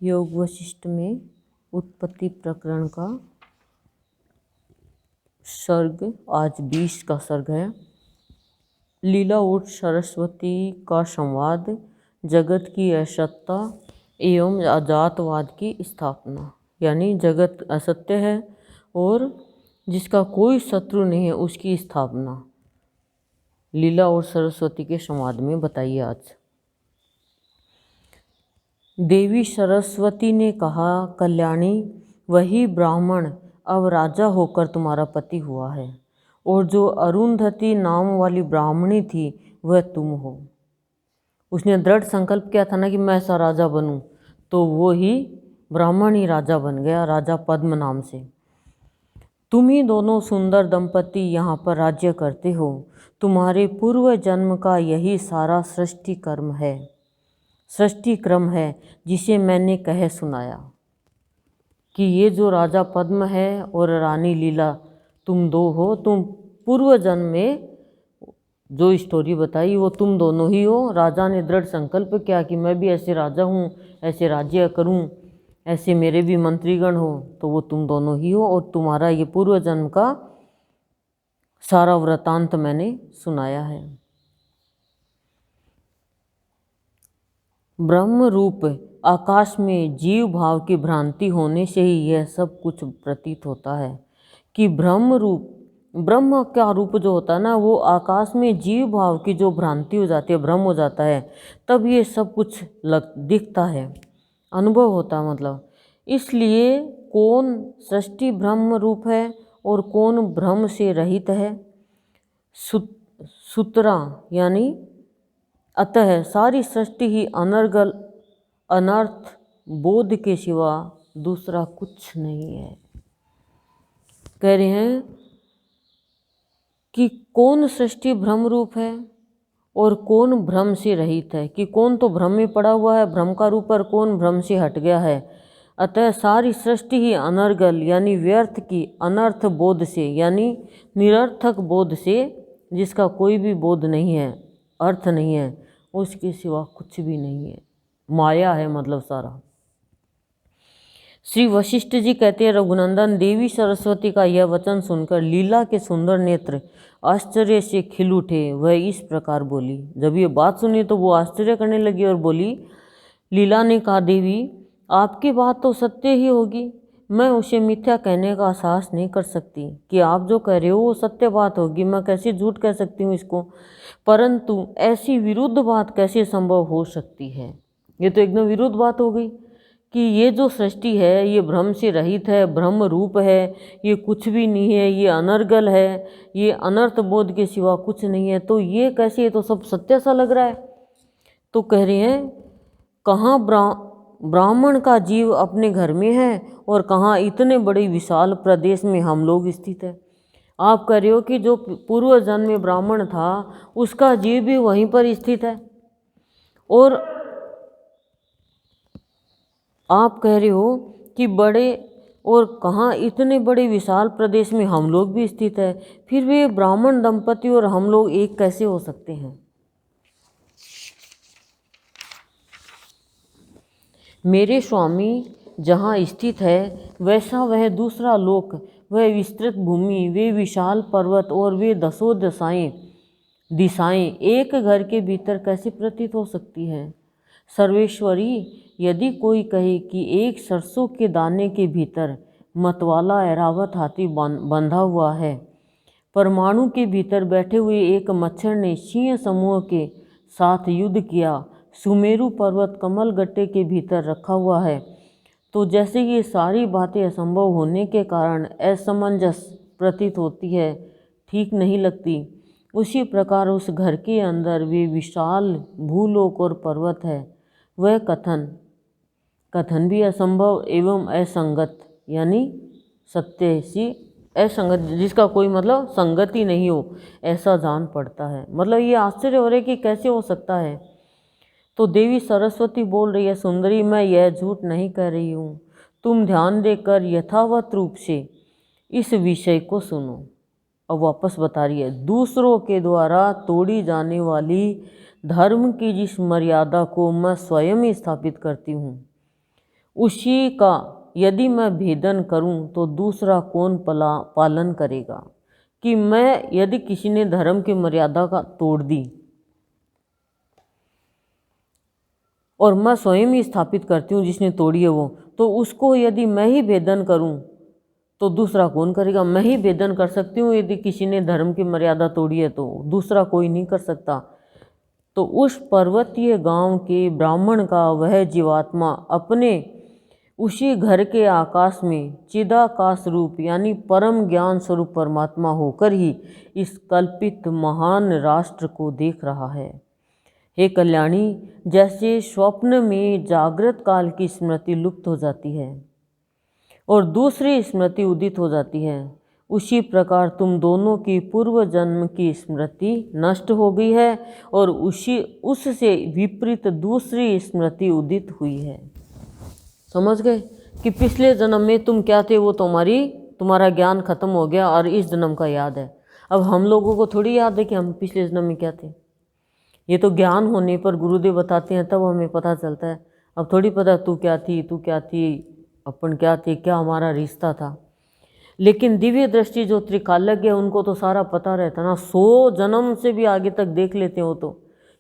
योग वशिष्ठ में उत्पत्ति प्रकरण का सर्ग आज 20 का सर्ग है। लीला उठ सरस्वती का संवाद, जगत की असत्ता एवं अजातवाद की स्थापना। यानी जगत असत्य है और जिसका कोई शत्रु नहीं है उसकी स्थापना लीला और सरस्वती के संवाद में बताइए। आज देवी सरस्वती ने कहा, कल्याणी, वही ब्राह्मण अब राजा होकर तुम्हारा पति हुआ है, और जो अरुंधति नाम वाली ब्राह्मणी थी वह तुम हो। उसने दृढ़ संकल्प किया था ना कि मैं ऐसा राजा बनूं, तो वो ही ब्राह्मण ही राजा बन गया, राजा पद्म नाम से। तुम ही दोनों सुंदर दंपति यहाँ पर राज्य करते हो। तुम्हारे पूर्व जन्म का यही सारा सृष्टि क्रम है जिसे मैंने कह सुनाया कि ये जो राजा पद्म है और रानी लीला तुम दो हो। तुम पूर्व जन्म में जो स्टोरी बताई वो तुम दोनों ही हो। राजा ने दृढ़ संकल्प किया कि मैं भी ऐसे राजा हूँ, ऐसे राज्य करूँ, ऐसे मेरे भी मंत्रीगण हो, तो वो तुम दोनों ही हो। और तुम्हारा ये पूर्व जन्म का सारा वृतांत मैंने सुनाया है। ब्रह्म रूप आकाश में जीव भाव की भ्रांति होने से ही यह सब कुछ प्रतीत होता है कि ब्रह्म का रूप जो होता है ना, वो आकाश में जीव भाव की जो भ्रांति हो जाती है, भ्रम हो जाता है, तब ये सब कुछ दिखता है, अनुभव होता है। मतलब इसलिए कौन सृष्टि ब्रह्म रूप है और कौन भ्रम से रहित है। सूत्रा यानी अतः सारी सृष्टि ही अनर्थ बोध के सिवा दूसरा कुछ नहीं है। कह रहे हैं कि कौन सृष्टि भ्रम रूप है और कौन भ्रम से रहित है, कि कौन तो भ्रम में पड़ा हुआ है, भ्रम का रूप, और कौन भ्रम से हट गया है। अतः सारी सृष्टि ही अनर्गल यानी व्यर्थ की अनर्थ बोध से, यानी निरर्थक बोध से, जिसका कोई भी बोध नहीं है, अर्थ नहीं है, उसके सिवा कुछ भी नहीं है, माया है मतलब सारा। श्री वशिष्ठ जी कहते हैं, रघुनंदन, देवी सरस्वती का यह वचन सुनकर लीला के सुंदर नेत्र आश्चर्य से खिल उठे। वह इस प्रकार बोली। जब ये बात सुनी तो वो आश्चर्य करने लगी और बोली। लीला ने कहा, देवी, आपकी बात तो सत्य ही होगी, मैं उसे मिथ्या कहने का साहस नहीं कर सकती कि आप जो कह रहे हो वो सत्य बात होगी। मैं कैसे झूठ कह सकती हूँ इसको, परंतु ऐसी विरुद्ध बात कैसे संभव हो सकती है। ये तो एकदम विरुद्ध बात हो गई कि ये जो सृष्टि है ये भ्रम से रहित है, ब्रह्म रूप है, ये कुछ भी नहीं है, ये अनर्गल है, ये अनर्थ बोध के सिवा कुछ नहीं है। तो ये कैसे, ये तो सब सत्य सा लग रहा है। तो कह रहे हैं, कहाँ ब्राह्मण का जीव अपने घर में है और कहाँ इतने बड़े विशाल प्रदेश में हम लोग स्थित है। आप कह रहे हो कि जो पूर्व जन्म में ब्राह्मण था उसका जीव भी वहीं पर स्थित है, और आप कह रहे हो कि बड़े, और कहाँ इतने बड़े विशाल प्रदेश में हम लोग भी स्थित है। फिर वे ब्राह्मण दंपति और हम लोग एक कैसे हो सकते हैं। मेरे स्वामी जहाँ स्थित है वैसा वह दूसरा लोक, वह विस्तृत भूमि, वे विशाल पर्वत और वे 10 दिशाएं एक घर के भीतर कैसे प्रतीत हो सकती है। सर्वेश्वरी, यदि कोई कहे कि एक सरसों के दाने के भीतर मतवाला ऐरावत हाथी बंधा हुआ है, परमाणु के भीतर बैठे हुए एक मच्छर ने सिंह समूह के साथ युद्ध किया, सुमेरु पर्वत कमल गट्टे के भीतर रखा हुआ है, तो जैसे ये सारी बातें असंभव होने के कारण असमंजस प्रतीत होती है, ठीक नहीं लगती, उसी प्रकार उस घर के अंदर वे विशाल भूलोक और पर्वत है, वह कथन भी असंभव एवं असंगत, यानी सत्य सी असंगत, जिसका कोई मतलब संगति नहीं हो, ऐसा जान पड़ता है। मतलब ये आश्चर्य हो रहा है कि कैसे हो सकता है। तो देवी सरस्वती बोल रही है, सुंदरी, मैं यह झूठ नहीं कह रही हूँ, तुम ध्यान देकर यथावत रूप से इस विषय को सुनो। अब वापस बता रही है, दूसरों के द्वारा तोड़ी जाने वाली धर्म की जिस मर्यादा को मैं स्वयं ही स्थापित करती हूँ, उसी का यदि मैं भेदन करूं तो दूसरा कौन पालन करेगा। कि मैं यदि किसी ने धर्म की मर्यादा का तोड़ दी और मैं स्वयं ही स्थापित करती हूँ जिसने तोड़ी है वो, तो उसको यदि मैं ही भेदन करूँ तो दूसरा कौन करेगा। मैं ही भेदन कर सकती हूँ यदि किसी ने धर्म की मर्यादा तोड़ी है, तो दूसरा कोई नहीं कर सकता। तो उस पर्वतीय गांव के ब्राह्मण का वह जीवात्मा अपने उसी घर के आकाश में चिदाकाश रूप यानी परम ज्ञान स्वरूप परमात्मा होकर ही इस कल्पित महान राष्ट्र को देख रहा है। हे कल्याणी, जैसे स्वप्न में जागृत काल की स्मृति लुप्त हो जाती है और दूसरी स्मृति उदित हो जाती है, उसी प्रकार तुम दोनों की पूर्व जन्म की स्मृति नष्ट हो गई है और उससे विपरीत दूसरी स्मृति उदित हुई है। समझ गए कि पिछले जन्म में तुम क्या थे, वो तुम्हारा ज्ञान खत्म हो गया और इस जन्म का याद है। अब हम लोगों को थोड़ी याद है कि हम पिछले जन्म में क्या थे। ये तो ज्ञान होने पर गुरुदेव बताते हैं तब हमें पता चलता है। अब थोड़ी पता तू क्या थी, अपन क्या थे, क्या हमारा रिश्ता था। लेकिन दिव्य दृष्टि जो त्रिकालज्ञ है उनको तो सारा पता रहता ना। 100 जन्म से भी आगे तक देख लेते हो तो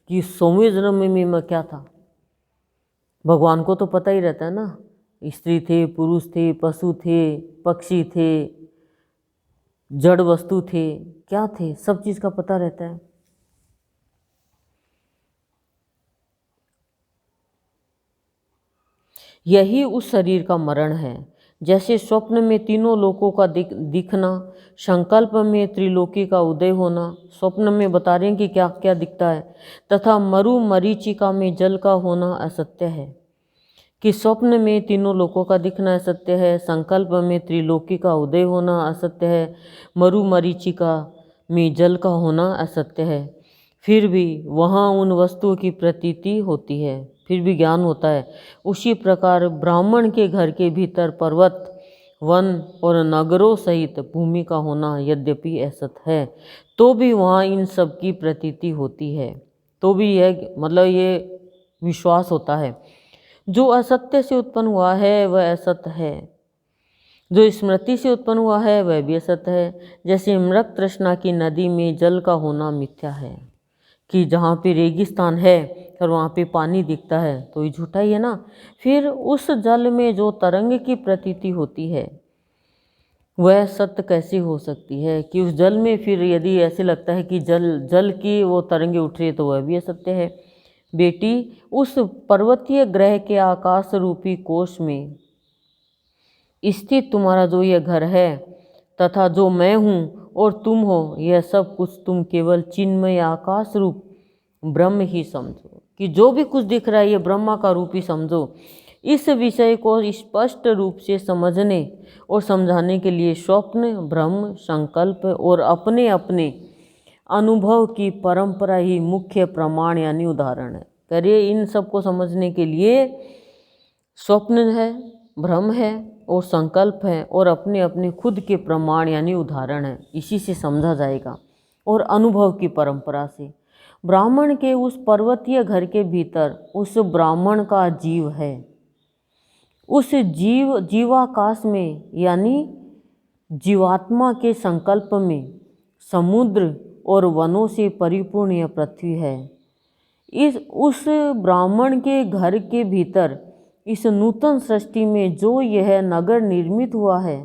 कि 100वें जन्म में मैं क्या था। भगवान को तो पता ही रहता है ना, स्त्री थे, पुरुष थे, पशु थे, पक्षी थे, जड़ वस्तु थे, क्या थे, सब चीज़ का पता रहता है। यही उस शरीर का मरण है। जैसे स्वप्न में तीनों लोकों का दिखना, संकल्प में त्रिलोकी का उदय होना, स्वप्न में बता रहे हैं कि क्या क्या दिखता है, तथा मरीचिका में जल का होना असत्य है। कि स्वप्न में तीनों लोकों का दिखना असत्य है, संकल्प में त्रिलोकी का उदय होना असत्य है, मरीचिका में जल का होना असत्य है। फिर भी वहाँ उन वस्तुओं की प्रतीति होती है, फिर भी ज्ञान होता है। उसी प्रकार ब्राह्मण के घर के भीतर पर्वत, वन और नगरों सहित भूमि का होना यद्यपि असत है, तो भी वहाँ इन सब की प्रतीति होती है। तो भी यह मतलब ये विश्वास होता है, जो असत्य से उत्पन्न हुआ है वह असत है, जो स्मृति से उत्पन्न हुआ है वह भी असत है। जैसे मृग तृष्णा की नदी में जल का होना मिथ्या है, कि जहाँ पे रेगिस्तान है और वहाँ पे पानी दिखता है तो ये झूठा ही है ना। फिर उस जल में जो तरंग की प्रतीति होती है वह सत्य कैसे हो सकती है। कि उस जल में फिर यदि ऐसे लगता है कि जल की वो तरंगे उठ रही है तो वह भी असत्य है। बेटी, उस पर्वतीय ग्रह के आकाश रूपी कोश में स्थित तुम्हारा जो यह घर है तथा जो मैं हूँ और तुम हो, यह सब कुछ तुम केवल चिन्मय आकाश रूप ब्रह्म ही समझो। कि जो भी कुछ दिख रहा है ये ब्रह्मा का रूप ही समझो। इस विषय को स्पष्ट रूप से समझने और समझाने के लिए स्वप्न, भ्रम, संकल्प और अपने अपने अनुभव की परंपरा ही मुख्य प्रमाण यानी उदाहरण है। करिए इन सब को समझने के लिए स्वप्न है, भ्रम है और संकल्प है और अपने अपने खुद के प्रमाण यानी उदाहरण है, इसी से समझा जाएगा। और अनुभव की परंपरा से ब्राह्मण के उस पर्वतीय घर के भीतर उस ब्राह्मण का जीव है। उस जीवाकाश में यानी जीवात्मा के संकल्प में समुद्र और वनों से परिपूर्ण यह पृथ्वी है। उस ब्राह्मण के घर के भीतर इस नूतन सृष्टि में जो यह नगर निर्मित हुआ है,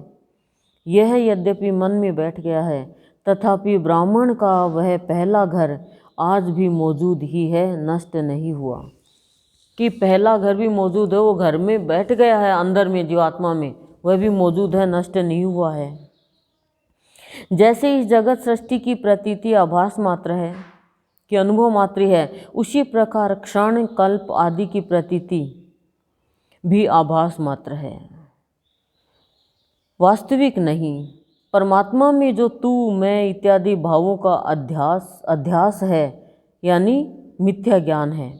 यह यद्यपि मन में बैठ गया है, तथापि ब्राह्मण का वह पहला घर आज भी मौजूद ही है, नष्ट नहीं हुआ। कि पहला घर भी मौजूद है, वो घर में बैठ गया है, अंदर में जीवात्मा में वह भी मौजूद है, नष्ट नहीं हुआ है। जैसे इस जगत सृष्टि की प्रतीति आभास मात्र है, कि अनुभव मात्र है, उसी प्रकार क्षण, कल्प आदि की प्रतीति भी आभास मात्र है, वास्तविक नहीं। परमात्मा में जो तू, मैं इत्यादि भावों का अध्यास है यानी मिथ्या ज्ञान है।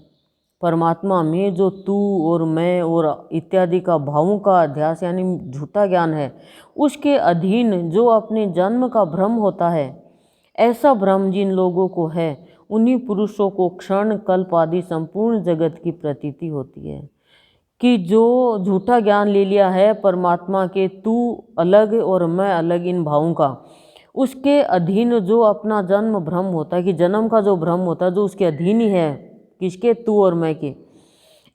परमात्मा में जो तू और मैं और इत्यादि का भावों का अध्यास यानी झूठा ज्ञान है, उसके अधीन जो अपने जन्म का भ्रम होता है, ऐसा भ्रम जिन लोगों को है उन्हीं पुरुषों को क्षण, कल्प आदि संपूर्ण जगत की प्रतीति होती है। कि जो झूठा ज्ञान ले लिया है परमात्मा के तू अलग और मैं अलग इन भावों का, उसके अधीन जो अपना जन्म भ्रम होता है, कि जन्म का जो भ्रम होता है जो उसके अधीन ही है, किसके, तू और मैं के,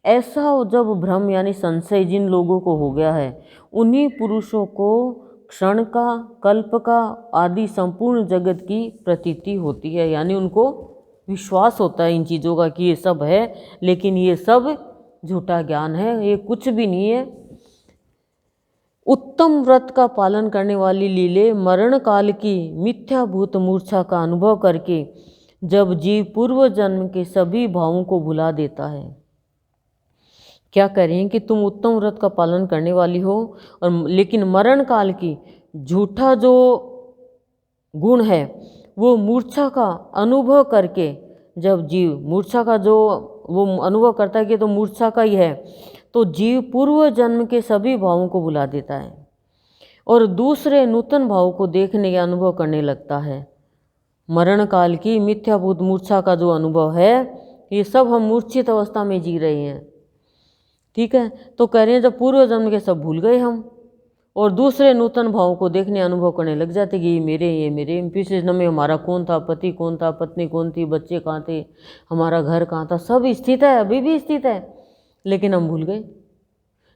ऐसा जब भ्रम यानी संशय जिन लोगों को हो गया है, उन्हीं पुरुषों को क्षण का, कल्प का आदि संपूर्ण जगत की प्रतीति होती है। यानी उनको विश्वास होता है इन चीज़ों का कि ये सब है, लेकिन ये सब झूठा ज्ञान है, ये कुछ भी नहीं है। उत्तम व्रत का पालन करने वाली लीले मरण काल की मिथ्याभूत मूर्छा का अनुभव करके जब जीव पूर्व जन्म के सभी भावों को भुला देता है। क्या करें कि तुम उत्तम व्रत का पालन करने वाली हो, और लेकिन मरण काल की झूठा जो गुण है वो मूर्छा का अनुभव करके, जब जीव मूर्छा का जो वो अनुभव करता है कि तो मूर्छा का ही है, तो जीव पूर्व जन्म के सभी भावों को भुला देता है और दूसरे नूतन भाव को देखने का अनुभव करने लगता है। मरण काल की मिथ्याभूत मूर्छा का जो अनुभव है, ये सब हम मूर्छित अवस्था में जी रहे हैं। ठीक है, तो कह रहे हैं जब पूर्व जन्म के सब भूल गए हम और दूसरे नूतन भावों को देखने अनुभव करने लग जाते कि ये मेरे पिछले जन्म में हमारा कौन था, पति कौन था, पत्नी कौन थी, बच्चे कहाँ थे, हमारा घर कहाँ था, सब स्थित है, अभी भी स्थित है, लेकिन हम भूल गए।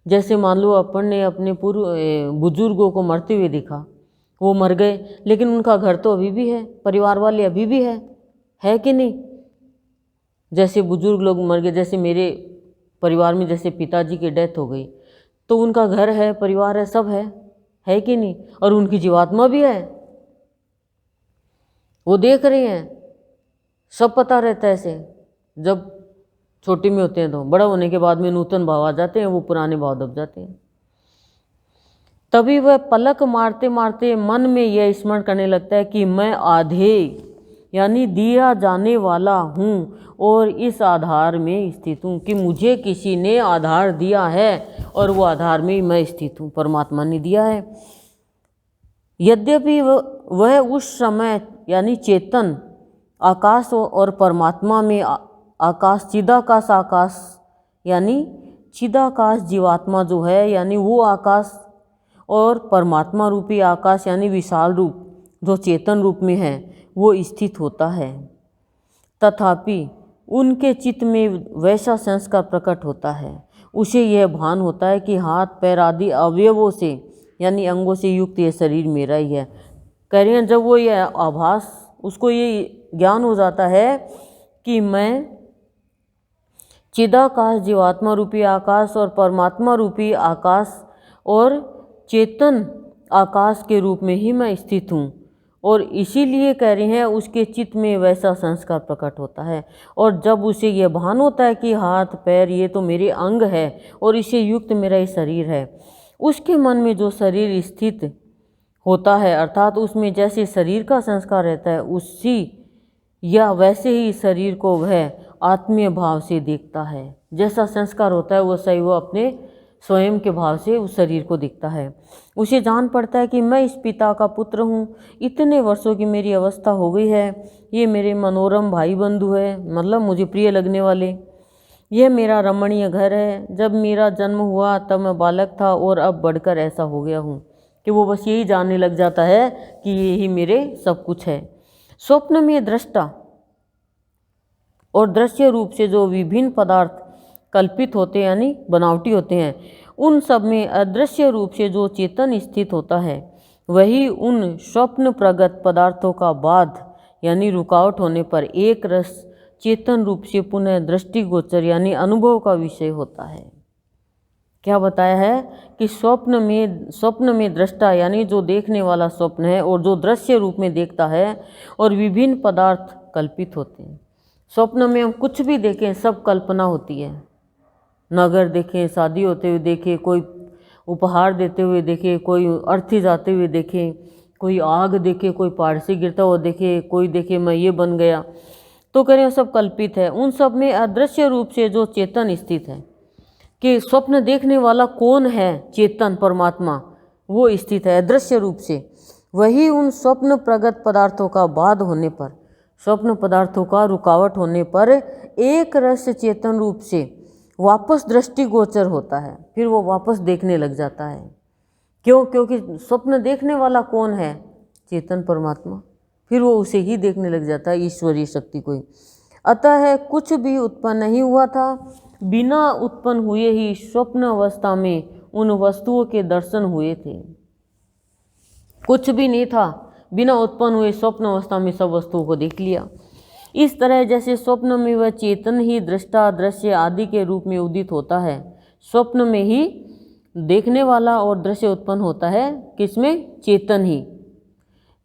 जैसे मान लो अपन ने अपने पूर्व बुजुर्गों को मरते हुए देखा, वो मर गए, लेकिन उनका घर तो अभी भी है, परिवार वाले अभी भी है कि नहीं। जैसे बुजुर्ग लोग मर गए, जैसे मेरे परिवार में जैसे पिताजी की डेथ हो गई, तो उनका घर है, परिवार है, सब है कि नहीं, और उनकी जीवात्मा भी है, वो देख रहे हैं, सब पता रहता है। ऐसे जब छोटे में होते हैं तो बड़ा होने के बाद में नूतन भाव आ जाते हैं, वो पुराने भाव दब जाते हैं। तभी वह पलक मारते मारते मन में यह स्मरण करने लगता है कि मैं आधे यानी दिया जाने वाला हूँ और इस आधार में स्थित हूँ, कि मुझे किसी ने आधार दिया है और वो आधार में मैं स्थित हूँ, परमात्मा ने दिया है। यद्यपि वह उस समय यानी चेतन आकाश और परमात्मा में आकाश, चिदाकाश आकाश यानी चिदाकाश जीवात्मा जो है, यानी वो आकाश और परमात्मा रूपी आकाश यानी विशाल रूप जो चेतन रूप में है वो स्थित होता है, तथापि उनके चित्त में वैसा संस्कार प्रकट होता है, उसे यह भान होता है कि हाथ पैर आदि अवयवों से यानी अंगों से युक्त ये शरीर मेरा ही है। कह रहे हैं जब वो ये आभास, उसको ये ज्ञान हो जाता है कि मैं चिदाकाश जीवात्मा रूपी आकाश और परमात्मा रूपी आकाश और चेतन आकाश के रूप में ही मैं स्थित हूँ, और इसीलिए कह रहे हैं उसके चित्त में वैसा संस्कार प्रकट होता है। और जब उसे यह भान होता है कि हाथ पैर ये तो मेरे अंग है और इसे युक्त मेरा ये शरीर है, उसके मन में जो शरीर स्थित होता है, अर्थात उसमें जैसे शरीर का संस्कार रहता है, उसी या वैसे ही शरीर को वह आत्मीय भाव से देखता है। जैसा संस्कार होता है वो सही वो अपने स्वयं के भाव से उस शरीर को दिखता है। उसे जान पड़ता है कि मैं इस पिता का पुत्र हूँ, इतने वर्षों की मेरी अवस्था हो गई है, ये मेरे मनोरम भाई बंधु है, मतलब मुझे प्रिय लगने वाले, यह मेरा रमणीय घर है। जब मेरा जन्म हुआ तब मैं बालक था और अब बढ़कर ऐसा हो गया हूँ, कि वो बस यही जानने लग जाता है कि यही मेरे सब कुछ है। स्वप्न में दृष्टा और दृश्य रूप से जो विभिन्न पदार्थ कल्पित होते हैं यानी बनावटी होते हैं, उन सब में अदृश्य रूप से जो चेतन स्थित होता है, वही उन स्वप्न प्रगत पदार्थों का बाध यानी रुकावट होने पर एक रस चेतन रूप से पुनः दृष्टिगोचर यानी अनुभव का विषय होता है। क्या बताया है कि स्वप्न में दृष्टा यानी जो देखने वाला स्वप्न है और जो दृश्य रूप में देखता है, और विभिन्न पदार्थ कल्पित होते हैं। स्वप्न में हम कुछ भी देखें सब कल्पना होती है, नगर देखें, शादी होते हुए देखें, कोई उपहार देते हुए देखें, कोई अर्थी जाते हुए देखें, कोई आग देखे, कोई पहाड़ से गिरता हुआ देखे, कोई देखे मैं ये बन गया, तो कह रहे हैं सब कल्पित है। उन सब में अदृश्य रूप से जो चेतन स्थित है, कि स्वप्न देखने वाला कौन है, चेतन परमात्मा वो स्थित है अदृश्य रूप से, वही उन स्वप्न प्रगत पदार्थों का बाध होने पर, स्वप्न पदार्थों का रुकावट होने पर एक रस चेतन रूप से वापस दृष्टिगोचर होता है, फिर वो वापस देखने लग जाता है। क्यों? क्योंकि स्वप्न देखने वाला कौन है? चेतन परमात्मा। फिर वो उसे ही देखने लग जाता है, ईश्वरीय शक्ति को ही। अतः कुछ भी उत्पन्न नहीं हुआ था, बिना उत्पन्न हुए ही स्वप्न अवस्था में उन वस्तुओं के दर्शन हुए थे। कुछ भी नहीं था, बिना उत्पन्न हुए स्वप्न अवस्था में सब वस्तुओं को देख लिया। इस तरह जैसे स्वप्न में वह चेतन ही दृष्टा, दृश्य आदि के रूप में उदित होता है, स्वप्न में ही देखने वाला और दृश्य उत्पन्न होता है, किसमें? चेतन ही,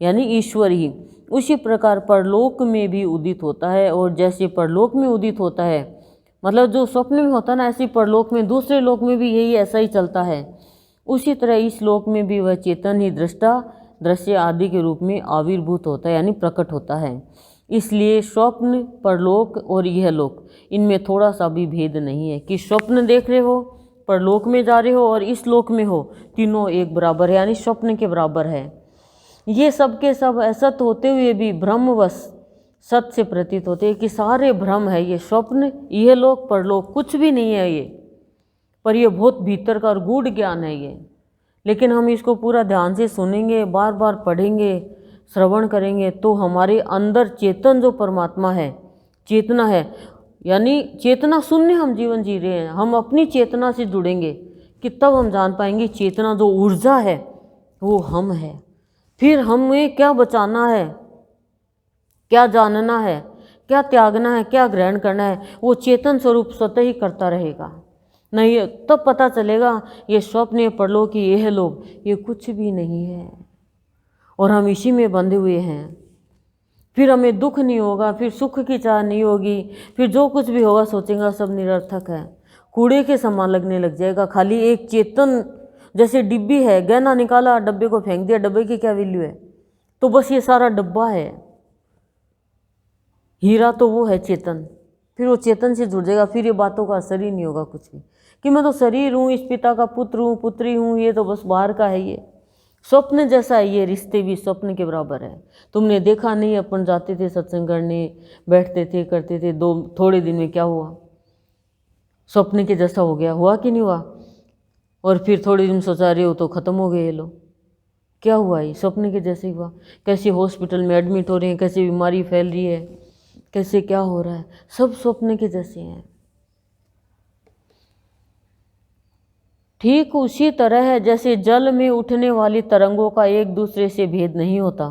यानी ईश्वर ही। उसी प्रकार परलोक में भी उदित होता है, और जैसे परलोक में उदित होता है, मतलब जो स्वप्न में होता है ना, ऐसे परलोक में, दूसरे लोक में भी यही ऐसा ही चलता है। उसी तरह इस लोक में भी वह चेतन ही दृष्टा, दृश्य आदि के रूप में आविर्भूत होता है, यानी प्रकट होता है। इसलिए स्वप्न, परलोक और यह लोक, इनमें थोड़ा सा भी भेद नहीं है कि स्वप्न देख रहे हो, परलोक में जा रहे हो और इस लोक में हो, तीनों एक बराबर है, यानी स्वप्न के बराबर है। ये सब के सब असत होते हुए भी ब्रह्मवश सत्य से प्रतीत होते हैं कि सारे भ्रम है, ये स्वप्न, यह लोक, परलोक कुछ भी नहीं है ये, पर ये बहुत भीतर का और गूढ़ ज्ञान है ये। लेकिन हम इसको पूरा ध्यान से सुनेंगे, बार बार पढ़ेंगे, श्रवण करेंगे, तो हमारे अंदर चेतन जो परमात्मा है, चेतना है, यानी चेतना शून्य हम जीवन जी रहे हैं, हम अपनी चेतना से जुड़ेंगे कि तब हम जान पाएंगे चेतना जो ऊर्जा है वो हम है। फिर हमें क्या बचाना है, क्या जानना है, क्या त्यागना है, क्या ग्रहण करना है, वो चेतन स्वरूप स्वतः ही करता रहेगा। नहीं तब पता चलेगा ये स्वप्न, परलोक, यह लोग, ये कुछ भी नहीं है और हम इसी में बंधे हुए हैं। फिर हमें दुख नहीं होगा, फिर सुख की चाह नहीं होगी, फिर जो कुछ भी होगा सोचेंगे सब निरर्थक है, कूड़े के समान लगने लग जाएगा। खाली एक चेतन, जैसे डिब्बी है, गहना निकाला, डब्बे को फेंक दिया, डब्बे की क्या वैल्यू है? तो बस ये सारा डब्बा है, हीरा तो वो है चेतन। फिर वो चेतन से जुड़ जाएगा, फिर ये बातों का असर ही नहीं होगा कुछ भी, कि मैं तो शरीर हूँ, इस पिता का पुत्र हूँ, पुत्री हूँ, ये तो बस बाहर का है। ये स्वप्न जैसा है, ये रिश्ते भी स्वप्न के बराबर है। तुमने देखा नहीं, अपन जाते थे सत्संग करने, बैठते थे, करते थे, थोड़े दिन में क्या हुआ? स्वप्न के जैसा हो गया, हुआ कि नहीं हुआ? और फिर थोड़े दिन सोचा रहे हो तो ख़त्म हो गए ये लोग, क्या हुआ? ये स्वप्न के जैसे ही हुआ। कैसे हॉस्पिटल में एडमिट हो रहे हैं, कैसे बीमारी फैल रही है, कैसे क्या हो रहा है, सब स्वप्न के जैसे हैं। ठीक उसी तरह है जैसे जल में उठने वाली तरंगों का एक दूसरे से भेद नहीं होता,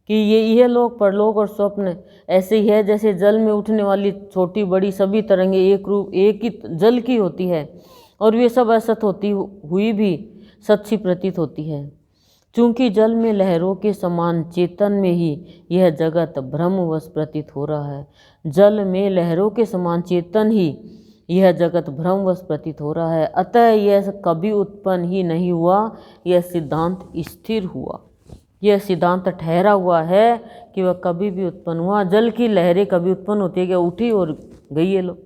कि यह लोक, परलोक और स्वप्न ऐसे ही है जैसे जल में उठने वाली छोटी बड़ी सभी तरंगें एक रूप, एक ही जल की होती है, और वे सब असत होती हुई भी सच्ची प्रतीत होती है। चूँकि जल में लहरों के समान चेतन में ही यह जगत भ्रमवश प्रतीत हो रहा है। जल में लहरों के समान चेतन ही यह जगत भ्रमवश प्रतीत हो रहा है, अतः यह कभी उत्पन्न ही नहीं हुआ, यह सिद्धांत स्थिर हुआ। यह सिद्धांत ठहरा हुआ है कि वह कभी भी उत्पन्न हुआ। जल की लहरें कभी उत्पन्न होती है क्या? उठी और गई ये लोग,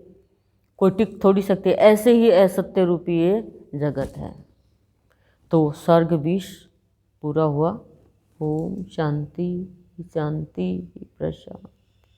कोई टिक थोड़ी सकते। ऐसे ही असत्य रूपी ये जगत है। तो सर्ग 20 पूरा हुआ। ओम शांति शांति प्रशांति।